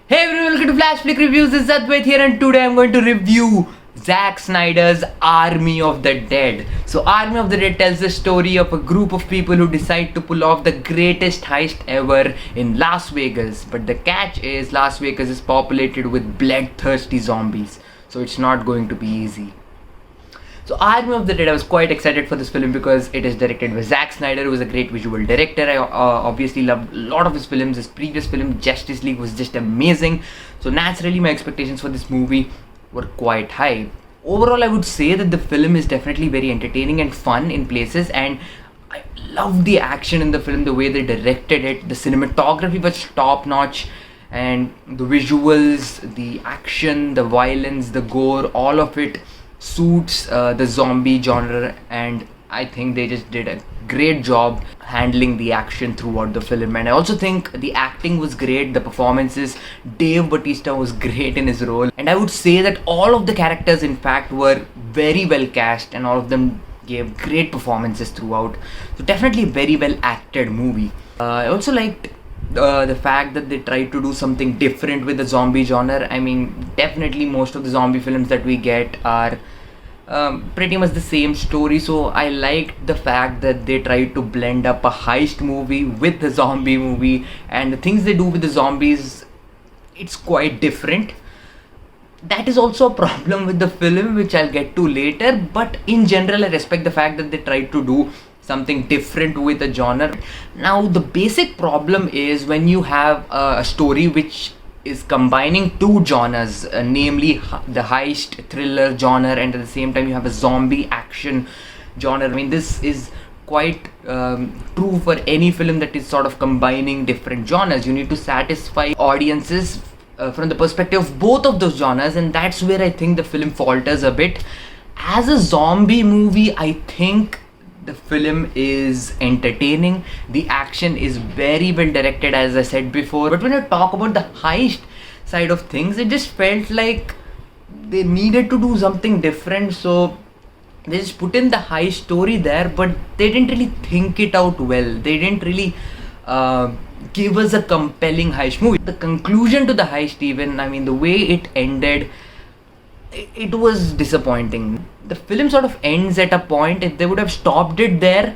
Hey everyone, welcome to Flash Flick Reviews. This is Advait here, and today I'm going to review Zack Snyder's Army of the Dead. So Army of the Dead tells the story of a group of people who decide to pull off the greatest heist ever in Las Vegas. But the catch is Las Vegas is populated with bloodthirsty zombies, so it's not going to be easy. So Army of the Dead, I was quite excited for this film because it is directed by Zack Snyder, who is a great visual director. I obviously loved a lot of his films. His previous film, Justice League, was just amazing. So naturally, my expectations for this movie were quite high. Overall, I would say that the film is definitely very entertaining and fun in places, and I loved the action in the film, the way they directed it. The cinematography was top notch, and the visuals, the action, the violence, the gore, all of it suits the zombie genre, and I think they just did a great job handling the action throughout the film. And I also think the acting was great, the performances. Dave Bautista was great in his role, and I would say that all of the characters in fact were very well cast, and all of them gave great performances throughout. So definitely a very well acted movie. I also liked the fact that they tried to do something different with the zombie genre. I mean, definitely most of the zombie films that we get are pretty much the same story, so I liked the fact that they tried to blend up a heist movie with the zombie movie, and the things they do with the zombies, it's quite different. That is also a problem with the film, which I'll get to later, but in general I respect the fact that they tried to do something different with the genre. Now the basic problem is when you have a story which is combining two genres, namely the heist thriller genre, and at the same time you have a zombie action genre. I mean, this is quite true for any film that is sort of combining different genres. You need to satisfy audiences from the perspective of both of those genres, and that's where I think the film falters a bit. As a zombie movie, I think the film is entertaining. The action is very well directed, as I said before. But when I talk about the heist side of things, it just felt like they needed to do something different. So they just put in the heist story there, but they didn't really think it out well. They didn't really give us a compelling heist movie. The conclusion to the heist, even, I mean, the way it ended, it was disappointing. The film sort of ends at a point. If they would have stopped it there,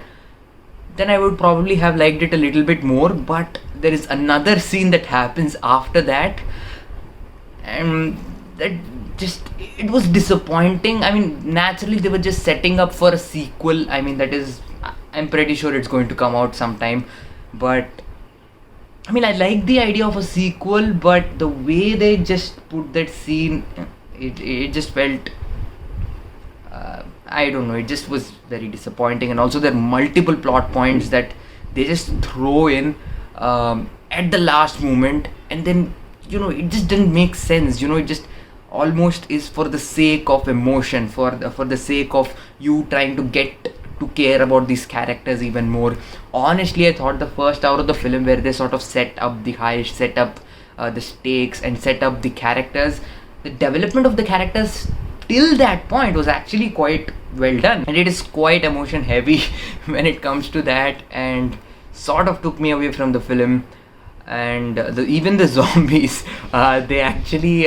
then I would probably have liked it a little bit more. But there is another scene that happens after that, and that just, it was disappointing. I mean, naturally they were just setting up for a sequel. I mean, that is, I'm pretty sure it's going to come out sometime. But I mean, I like the idea of a sequel, but the way they just put that scene, it just felt, I don't know, it just was very disappointing. And also there are multiple plot points that they just throw in at the last moment, and then, you know, it just didn't make sense. You know, it just almost is for the sake of emotion, for the sake of you trying to get to care about these characters even more. Honestly, I thought the first hour of the film, where they sort of set up the heist, set up the stakes, and set up the characters, the development of the characters till that point was actually quite well done, and it is quite emotion heavy when it comes to that, and sort of took me away from the film. And even the zombies, they actually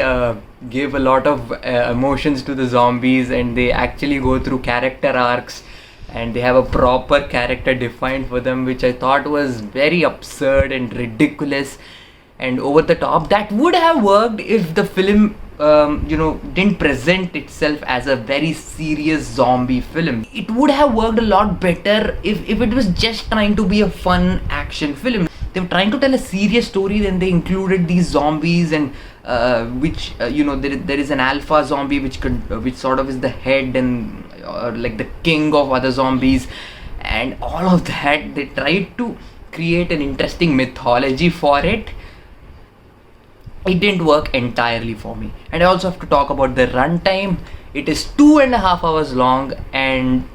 give a lot of emotions to the zombies, and they actually go through character arcs, and they have a proper character defined for them, which I thought was very absurd and ridiculous and over the top. That would have worked if the film didn't present itself as a very serious zombie film. It would have worked a lot better if it was just trying to be a fun action film. They were trying to tell a serious story, then they included these zombies, and there is an alpha zombie which sort of is the head and like the king of other zombies, and all of that. They tried to create an interesting mythology for it. It didn't work entirely for me. And I also have to talk about the runtime. It is 2.5 hours long, and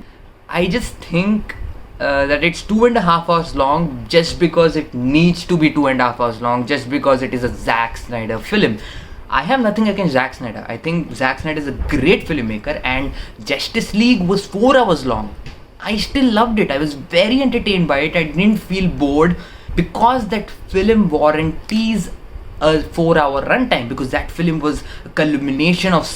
I just think that it's 2.5 hours long just because it needs to be 2.5 hours long, just because it is a Zack Snyder film. I have nothing against Zack Snyder. I think Zack Snyder is a great filmmaker, and Justice League was 4 hours long. I still loved it. I was very entertained by it. I didn't feel bored, because that film warranties a 4-hour runtime, because that film was a culmination of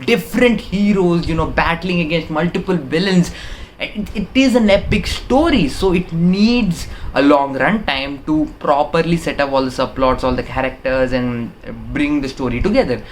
different heroes, battling against multiple villains. It is an epic story, so it needs a long runtime to properly set up all the subplots, all the characters, and bring the story together.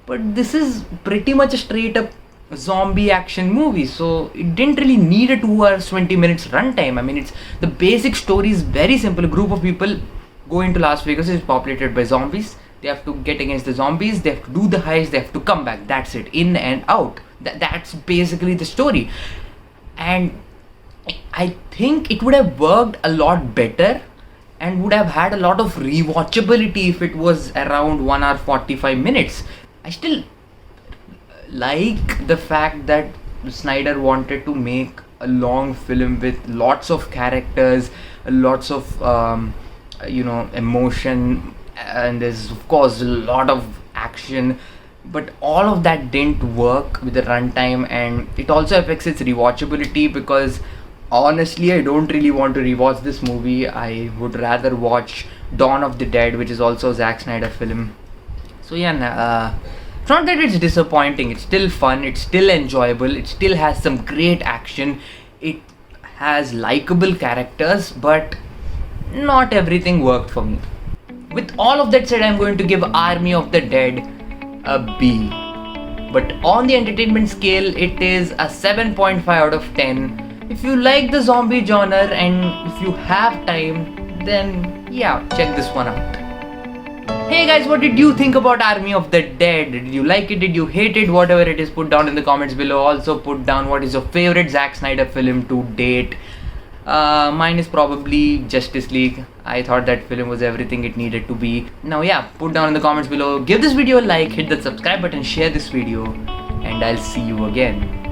But this is pretty much a straight up zombie action movie, so it didn't really need a 2 hours 20 minutes runtime. I mean, it's the basic story is very simple. A group of people go into Las Vegas, is populated by zombies. They have to get against the zombies, they have to do the heist, they have to come back. That's it, in and out. That's basically the story. And I think it would have worked a lot better and would have had a lot of rewatchability if it was around 1 hour 45 minutes. I still like the fact that Snyder wanted to make a long film with lots of characters, lots of emotion, and there's of course a lot of action, but all of that didn't work with the runtime, and it also affects its rewatchability, because honestly I don't really want to rewatch this movie. I would rather watch Dawn of the Dead, which is also a Zack Snyder film. So yeah, it's not that it's disappointing, it's still fun, it's still enjoyable, it still has some great action, it has likable characters, but not everything worked for me. With all of that said, I'm going to give Army of the Dead a B. But on the entertainment scale, it is a 7.5 out of 10. If you like the zombie genre and if you have time, then yeah, check this one out. Hey guys, what did you think about Army of the Dead? Did you like it? Did you hate it? Whatever it is, put down in the comments below. Also put down what is your favorite Zack Snyder film to date. Mine is probably Justice League. I thought that film was everything it needed to be. Now yeah, put down in the comments below. Give this video a like, hit that subscribe button, share this video, and I'll see you again.